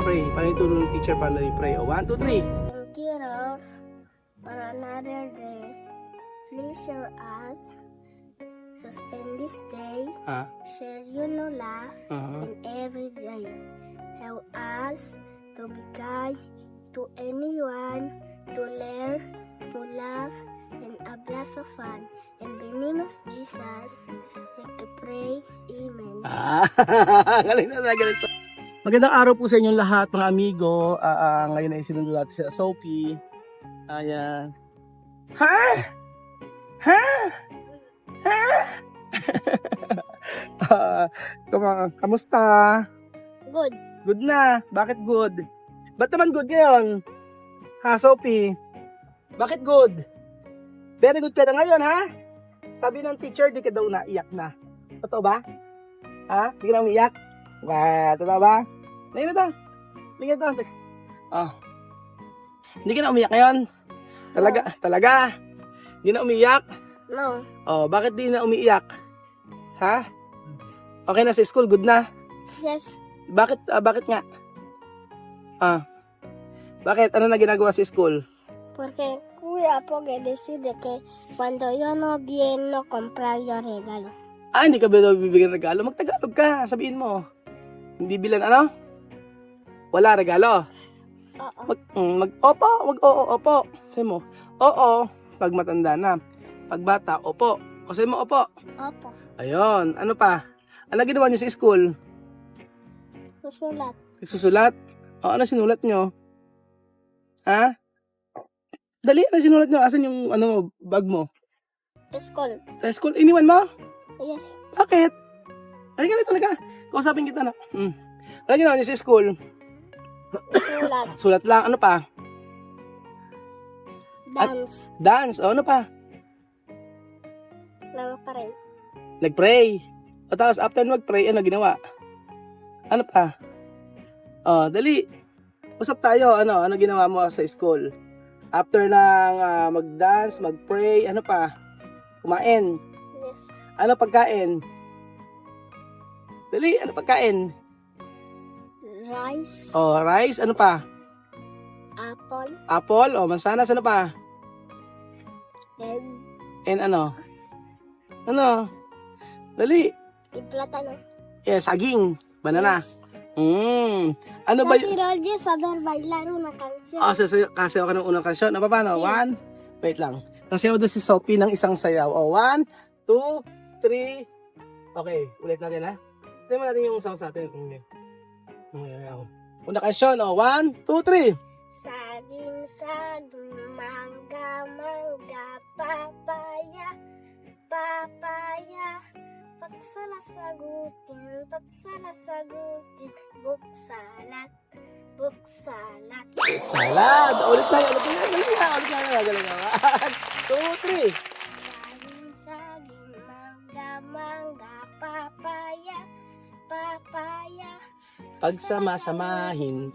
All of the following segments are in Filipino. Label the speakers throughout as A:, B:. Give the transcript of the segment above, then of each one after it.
A: pray. Paano ituro ng teacher paano i-pray? O, 1, 2, 3.
B: Thank you, Lord, for another day. Please show us, suspend this day,
A: Ah,
B: share your no love
A: uh-huh.
B: in every day. Help us to be kind to anyone, to learn, to love, and a blast of fun. In the name of Jesus, I pray. Amen.
A: Galing na galing. Magandang araw po sa inyong lahat mga amigo. Ngayon ay sinundo natin si Sophie. Ayan. Ha? Ha? Ha? Kamusta?
B: Good.
A: Good na. Bakit good? Ba't naman good ngayon? Ha, Sophie? Bakit good? Very good ka na ngayon, ha? Sabi ng teacher, di ka daw naiyak na. Totoo ba? Ha? Di ka na umiyak? Wow, totoo ba? Tingnan ito. Tingnan ito. Oh. Hindi ka na umiyak ngayon? Talaga? Hindi na umiyak?
B: No.
A: Oh, bakit di na umiiyak? Ha? Okay na sa school, good na?
B: Yes.
A: Bakit nga? Bakit? Ano na ginagawa sa school?
B: Porque Kuya po que decide que cuando yo no viene comprar yo regalo.
A: Hindi ka ba daw bibigyan ng regalo? Magtagalog ka, sabihin mo. Hindi bilan ano? Wala regalo.
B: Oo.
A: Opo. Sabi mo, oo, pag matanda na. Pag bata, opo. O sabi mo, opo.
B: Opo.
A: Ayun, ano pa? Ano ginawa niyo sa school?
B: Susulat.
A: Nagsusulat? O, ano sinulat niyo? Ha? Dali, ano sinulat niyo? Asan yung bag mo?
B: School.
A: Sa school, iniwan mo?
B: Yes.
A: Bakit? Ay, ganito na ka. Kausapin kita na. Ano ginawa niyo sa school?
B: Susulat.
A: Sulat lang. Ano pa?
B: Dance.
A: Dance. O, ano pa?
B: Nang pare.
A: Nag-pray. O, tapos after mag-pray, ano ginawa? Ano pa? O, dali. Usap tayo. Ano ginawa mo sa school? After ng mag-dance, mag-pray, ano pa? Kumain.
B: Yes.
A: Ano pagkain? Dali, ano pagkain?
B: Rice.
A: O, rice. Ano pa?
B: Apple.
A: Apple. O, mansanas. Ano pa?
B: Egg.
A: And ano? Ano? Dali.
B: Plátano.
A: Yes, saging. Banana.
B: Yes.
A: Ano ba
B: Papi Roger saber bailar una canción.
A: Kasayaw ka ng unang kansyon. Ano pa paano? 1. Wait lang. Kasayaw doon si Sophie ng isang sayaw. O, 1, 2, 3. Okay, ulit natin ha. Tignan mo natin yung sound sa atin. Unang kansyon. O, 1, 2, 3.
B: Saging, saging, mangga, mangga, papaya, papaya. Pagsalasagutin, buksalat, buksalat.
A: Salad. Ulit lang. Galing nga. 1, 2, 3.
B: Saging, saging, mangga, mangga, papaya, papaya.
A: Pagsama-samahin.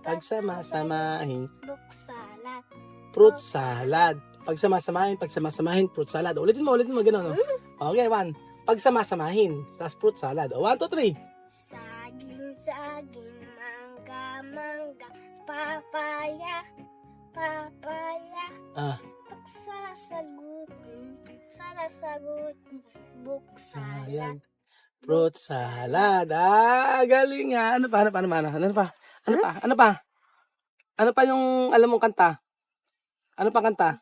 B: Buksalat.
A: Fruit salad. Pagsama-samahin, fruit salad. Ulitin mo, gano'n. No? Okay, 1. Pagsama-samahin. Tapos fruit salad. O, 1, 2, 3.
B: Saging, saging, mangga, mangga, papaya, papaya. Pagsalasagutin, buksalat.
A: Fruit salad. Galing nga. Ano pa? Ano pa yung alam mong kanta? Ano pa kanta?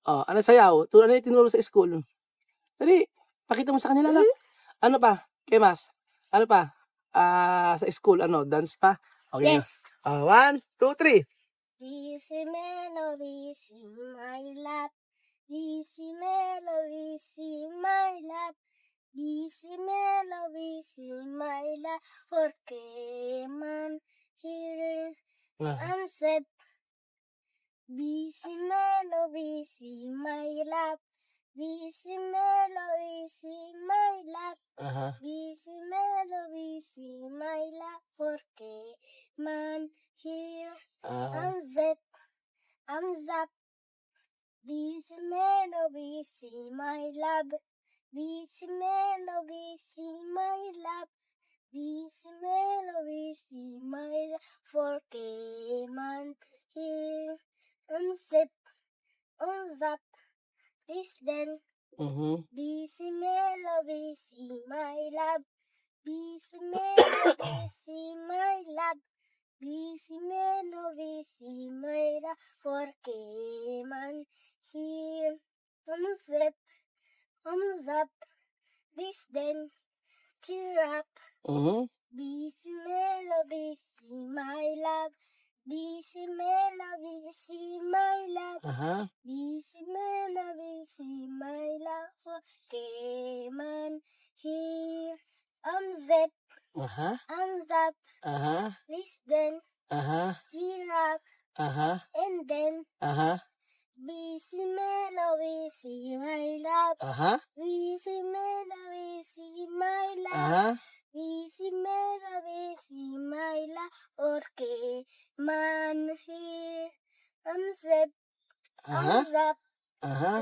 A: Ano sayaw? Ano yung tinuro sa school? Dali, pakita mo sa kanila lang. Ano pa? Kay Mas? Ano pa? Sa school, dance pa? Okay.
B: Yes.
A: 1, 2, 3.
B: Busy melody, my lap. Busy melody, my lap. Busy melody, my lap. Porque man here I'm set. Busy melody, my lap. Busy melody, my lap. Busy melody, my lap. Porque man here I'm zap. Busy melody, my love. Busy melody, my love. Busy melody, see my for man here. Unzip, unzap, this then. Busy melody, see my love. Busy melody, see my love. Busy melody, see my love for man here. Unzip, unzap, this then. Cheer up. Busy melody, see my love. Busy melody, see my love. Busy melody, see my love. Okay, man, here. Unzip, unzap, listen, cheer up, and then. Busy melody, see my love. Busy melody, see my love. Busy melody, see my love. Okay, man, here. Unzip, unzap,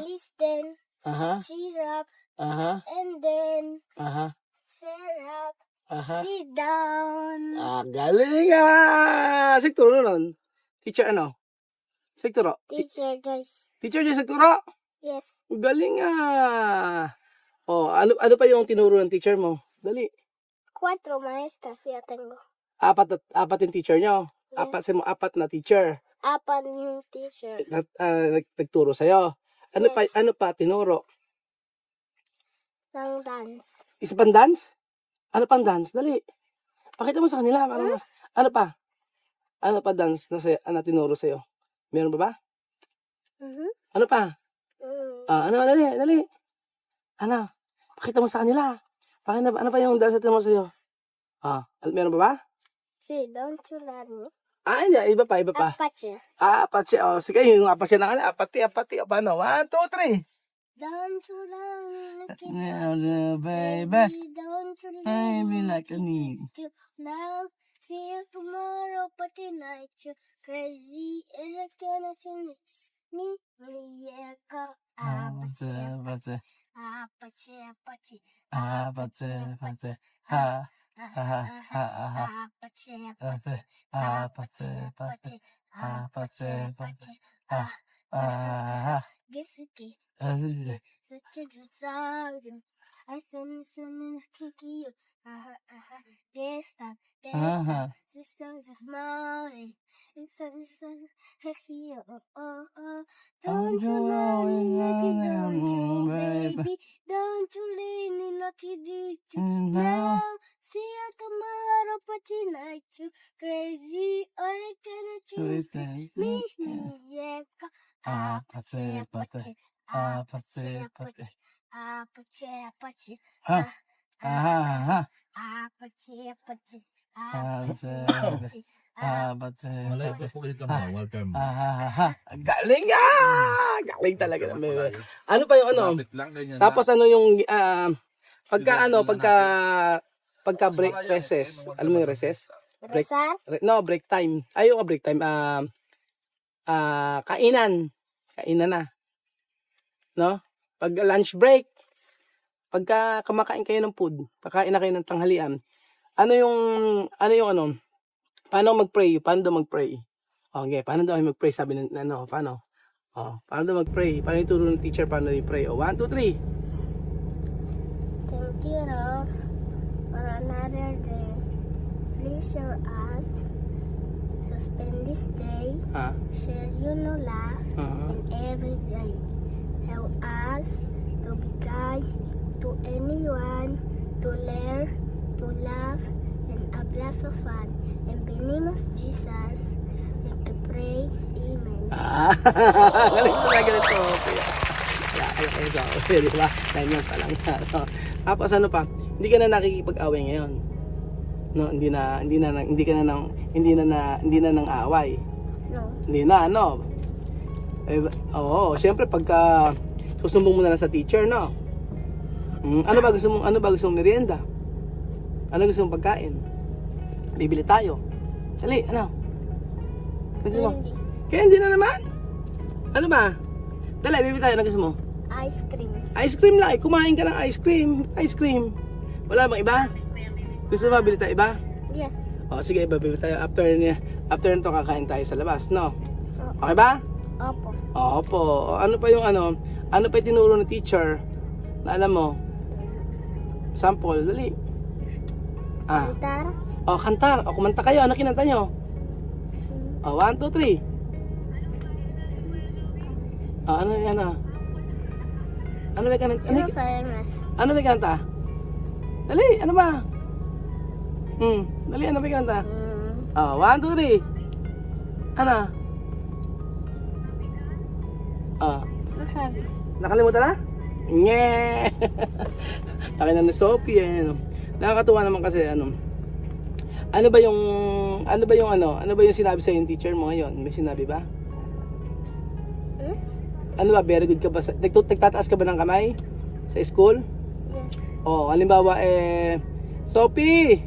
B: listen, cheer up, and then. Cheer up, sit down.
A: Galing ah! Sigturo nun. Teacher ano? Sigturo.
B: Teacher Joyce.
A: Teacher Joyce sigturo?
B: Yes.
A: Galing ah! Oh, ano pa yung tinuro ng teacher mo? Dali.
B: 4 maestras ya tengo.
A: Apat yung teacher nyo.
B: Yes.
A: Apat na teacher.
B: 4 yung teacher.
A: Nagturo sa'yo.
B: Yes.
A: Ano pa tinuro?
B: Ng dance.
A: Isa pang dance? Ano pang dance? Dali. Pakita mo sa kanila. Ano pa? Ano pa dance na tinuro sa'yo? Meron ba? Ano pa? Ano? Dali. Ano? Pakita mo sa kanila. Ano pa yung dance na tinuro sa'yo? Meron ba?
B: Si, don't you let me.
A: Hindi. Iba pa.
B: Apache.
A: Apache. Sige, yung apache na kanila. Apati. Paano? 1, 2, 3.
B: Don't you let me.
A: Baby.
B: Don't you
A: I
B: let
A: be like a need.
B: you now. See you tomorrow, but tonight you crazy. Is it gonna change? It's just me, yeah, go. Apache. Gisuki. Such a good sound. I send the kiki. This time. Sisters of mine. It's sun, kiki. Don't you know me, lucky, don't you, baby? Don't you leave me, lucky, did you? Now, see you tomorrow, but tonight you crazy. Or I cannot choose me, yeah. Apache.
C: Malay pa po dito mo. Welcome.
A: Galing ah! Galing talaga. Ano pa yung ano?
C: Lapit lang, ganyan
A: Tapos
C: lang.
A: ano yung pagka break recess. Alam mo yung recess? Break.
B: Rosar?
A: Break time. Ay, yung break time. Kainan. Kainan na. No? Pag lunch break. Pagka kumakain kayo ng food, pagkain na kayo ng tanghalian. Paano mag-pray? Okay, paano daw mag-pray? Sabi ng paano? Paano daw mag-pray? Paano ituro ng teacher paano i-pray? 1, 2, 3.
B: Thank you, Lord, for another day. Please show us to spend this day, share laugh in every day. Help us to be kind to anyone, to learn, to laugh, and a blast of fun. In the name of Jesus, we can pray. Amen.
A: Galing talaga nito, Sophia. Ayaw kayo sa Sophia, di ba? 9 months pa lang. Tapos ano pa? Hindi ka na nakikipag-away ngayon. No, hindi na nang away.
B: No.
A: Hindi na, ano? Syempre pagka susumbong mo na lang sa teacher, no? Ano ba gusto mong merienda? Ano gusto mong pagkain? Bibili tayo. Dali, ano? Gusto mo?
B: Hindi.
A: Candy na naman? Ano ba? Dali, bibili tayo. Ano gusto mo?
B: Ice cream.
A: Ice cream lang. Kumain ka ng ice cream. Wala bang iba? Gusto mo bili tayo iba?
B: Yes.
A: O sige, bibili tayo. After nito kakain tayo sa labas, no?
B: O-
A: Okay ba?
B: Opo.
A: Opo. O, ano pa yung ano pa yung tinuro ng teacher? Na alam mo? Sample, dali.
B: Kantar.
A: O, kantar. O, kumanta kayo. Ano kinanta nyo? O, 1, 2, 3. O, ano yan Ano ba kananta?
B: Ano sa Ernest?
A: Ano ba kanta? Dali, ano ba? Dali, ano ba kanta? Oh, 1, 2, 3. Ano? Oh,
B: Masabi.
A: nakalimutan na? Nye! Takin na ni Sophie eh. Nakakatuwa naman kasi ano ba yung sinabi sa yung teacher mo ngayon? May sinabi ba? Ano ba, very good ka ba? Nagtataas ka ba ng kamay? Sa school?
B: Yes.
A: Oh, halimbawa Sophie,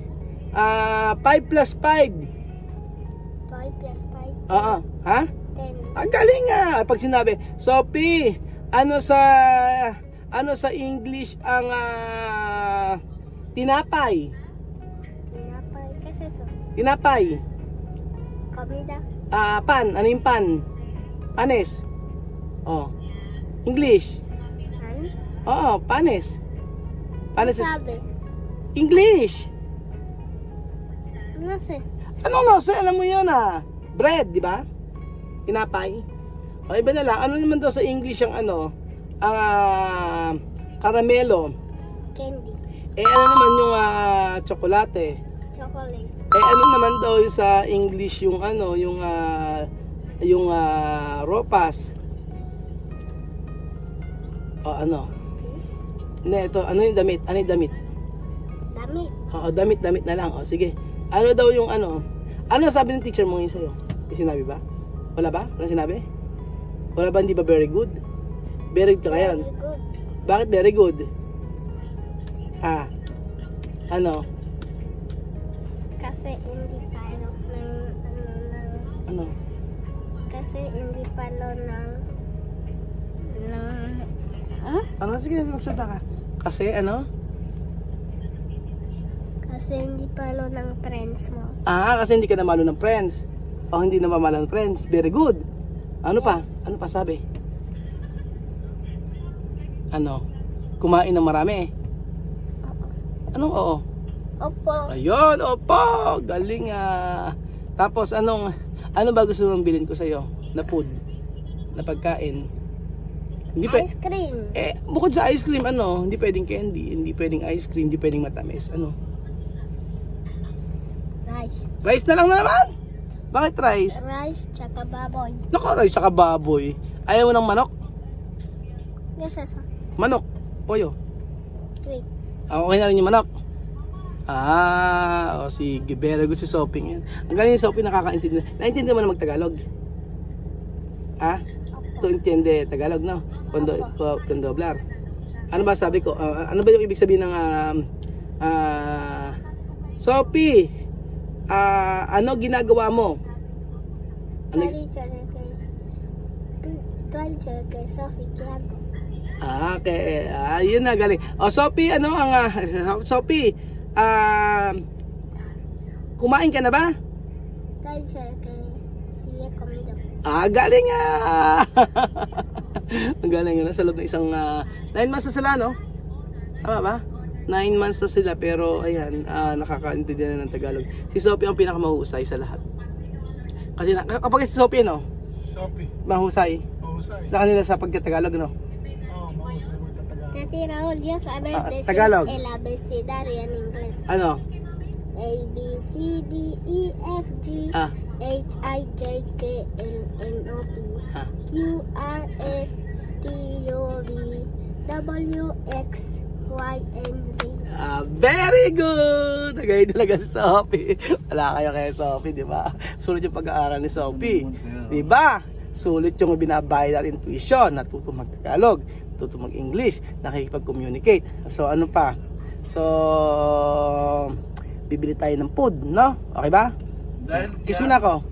A: 5 plus 5.
B: 5 plus 5.
A: Oo, ha?
B: 10.
A: Ang galing nga. Pag sinabi, Sophie, ano sa English ang tinapay?
B: Tinapay. Kasi so.
A: Tinapay.
B: Kamida.
A: Pan, ano yung pan? Panes. Oh. English.
B: Ano?
A: Oo, panes. Panes is
B: Sabi.
A: English.
B: Ano si?
A: Ano no? Alam mo yun bread, di ba? Tinapay. O iba na lang, ano naman daw sa English ang ang karamelo?
B: Candy.
A: Ano naman yung tsokolate?
B: Chocolate.
A: Ano naman daw yung sa English yung yung ropas? O ano?
B: Peace.
A: Ito, ano yung damit? Ano yung damit?
B: Damit.
A: Oo, damit na lang. O sige. Ano daw yung ano sabi ng teacher mo ngayon sa'yo? May sinabi ba? Wala ba? Wala sinabi? Wala ba, hindi ba very good? Very good ka ngayon.
B: Very good.
A: Bakit very good? Ano?
B: Kasi hindi palo
A: Ano?
B: kasi hindi palo ng
A: Ano? Sige, magsalita ka. Kasi ano?
B: kasi hindi palo ng friends mo.
A: Kasi hindi ka namalo ng friends. O hindi na mamalo ng friends. Very good. Ano pa?
B: Yes.
A: Ano pa sabi? Ano? Kumain ng marami.
B: Oo.
A: Anong oo?
B: Opo.
A: Ayun, opo! Galing Tapos ano ba gusto mong bilhin ko sa'yo? Na food? Na pagkain? Hindi
B: Ice cream.
A: Bukod sa ice cream, hindi pwedeng candy, hindi pwedeng ice cream, hindi pwedeng matamis.
B: Rice.
A: Rice na lang na naman! Bakit rice?
B: Rice tsaka baboy.
A: Naku, rice saka baboy. Ayaw mo ng manok?
B: Yes, yes.
A: Manok? Poyo?
B: Sweet.
A: Okay na rin yung manok? Sige, very good si Sophie ngayon. Ang galing ni Sophie, nakakaintindi. Naintindi mo na mag-Tagalog?
B: Opo.
A: Intindi Tagalog, no? Condoblar. Ano ba sabi ko? Ano ba yung ibig sabihin ng Sophie, ano ginagawa mo? Ano?
B: Tuwalja kay Sophie Kiago.
A: Okay. Yun na, galing. Sophie, Sophie, kumain ka na ba?
B: Tuwalja kay Siya Comido.
A: Galing Ang galing na sa loob ng isang 9 months na sila, no? Tama ba? 9 months na sila, pero ayan, nakakaintindi na ng Tagalog. Si Sophie ang pinakamahusay sa lahat. Kasi kapag si Sophie, no?
D: Shopee.
A: Mahusay.
D: Mahusay.
A: Sa kanila sa pagka-Tagalog, no?
D: Oo, mahusay mo tatagal.
B: Tati Raul, yo saber decir
A: Tagalog.
B: el abecedario en inglés.
A: Ano?
B: A, B, C, D, E, F, G, H, I, J, K, L, M, O, P, Q, R, S, T, U, V, W, X, Y, and Z.
A: Very good! Nagay talaga si Sophie. Wala kayo kay Sophie, di ba? Sulit yung pag-aaral ni Sophie. Di ba? Sulit yung binabayad natin tuition, natuto mag-Tagalog, natuto mag-English, nakikipag-communicate. So ano pa? So, bibili tayo ng food, no? Okay ba?
D: Dahil
A: Kiss mo na ako.